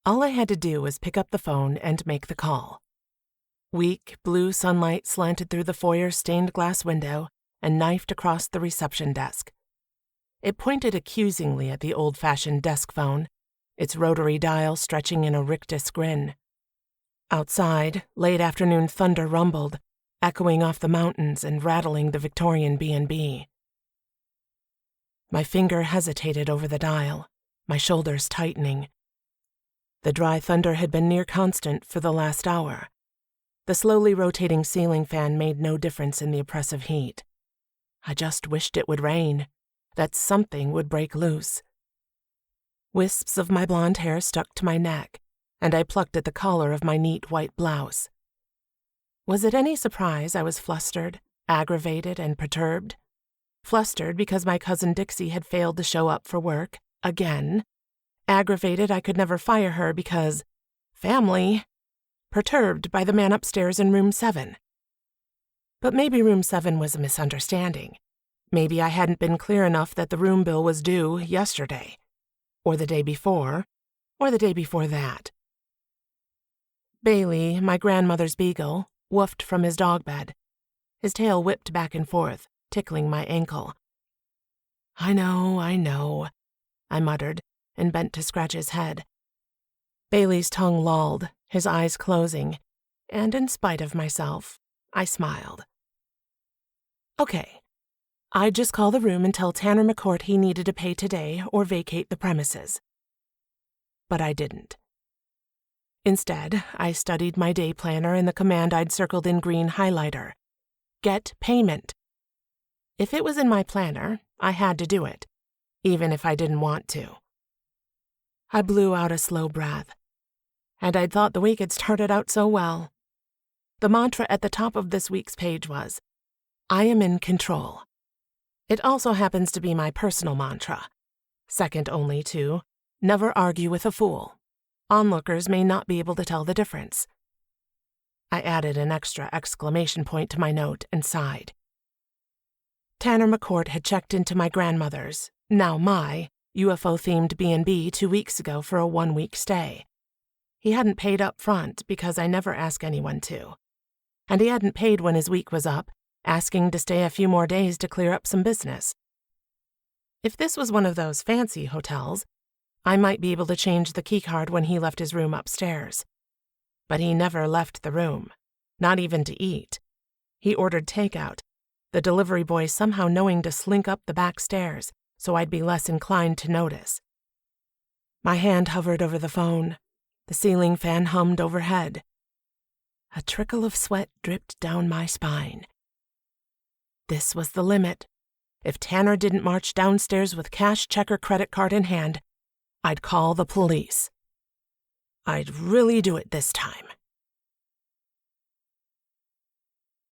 All I had to do was pick up the phone and make the call. Weak, blue sunlight slanted through the foyer's stained glass window and knifed across the reception desk. It pointed accusingly at the old-fashioned desk phone, its rotary dial stretching in a rictus grin. Outside, late afternoon thunder rumbled, echoing off the mountains and rattling the Victorian B&B. My finger hesitated over the dial, my shoulders tightening. The dry thunder had been near constant for the last hour. The slowly rotating ceiling fan made no difference in the oppressive heat. I just wished it would rain, that something would break loose. Wisps of my blonde hair stuck to my neck, and I plucked at the collar of my neat white blouse. Was it any surprise I was flustered, aggravated, and perturbed? Flustered because my cousin Dixie had failed to show up for work, again. Aggravated I could never fire her because family. Perturbed by the man upstairs in room 7. But maybe room 7 was a misunderstanding. Maybe I hadn't been clear enough that the room bill was due yesterday, or the day before, or the day before that. Bailey, my grandmother's beagle, woofed from his dog bed. His tail whipped back and forth, tickling my ankle. I know, I muttered, and bent to scratch his head. Bailey's tongue lolled, his eyes closing, and in spite of myself, I smiled. Okay, I'd just call the room and tell Tanner McCourt he needed to pay today or vacate the premises. But I didn't. Instead, I studied my day planner and the command I'd circled in green highlighter. Get payment. If it was in my planner, I had to do it, even if I didn't want to. I blew out a slow breath. And I'd thought the week had started out so well. The mantra at the top of this week's page was, I am in control. It also happens to be my personal mantra, second only to, never argue with a fool. Onlookers may not be able to tell the difference. I added an extra exclamation point to my note and sighed. Tanner McCourt had checked into my grandmother's, now my, UFO-themed B&B 2 weeks ago for a 1-week stay. He hadn't paid up front because I never ask anyone to. And he hadn't paid when his week was up, asking to stay a few more days to clear up some business. If this was one of those fancy hotels, I might be able to change the keycard when he left his room upstairs. But he never left the room, not even to eat. He ordered takeout, the delivery boy somehow knowing to slink up the back stairs so I'd be less inclined to notice. My hand hovered over the phone. The ceiling fan hummed overhead. A trickle of sweat dripped down my spine. This was the limit. If Tanner didn't march downstairs with cash, check, or credit card in hand, I'd call the police. I'd really do it this time.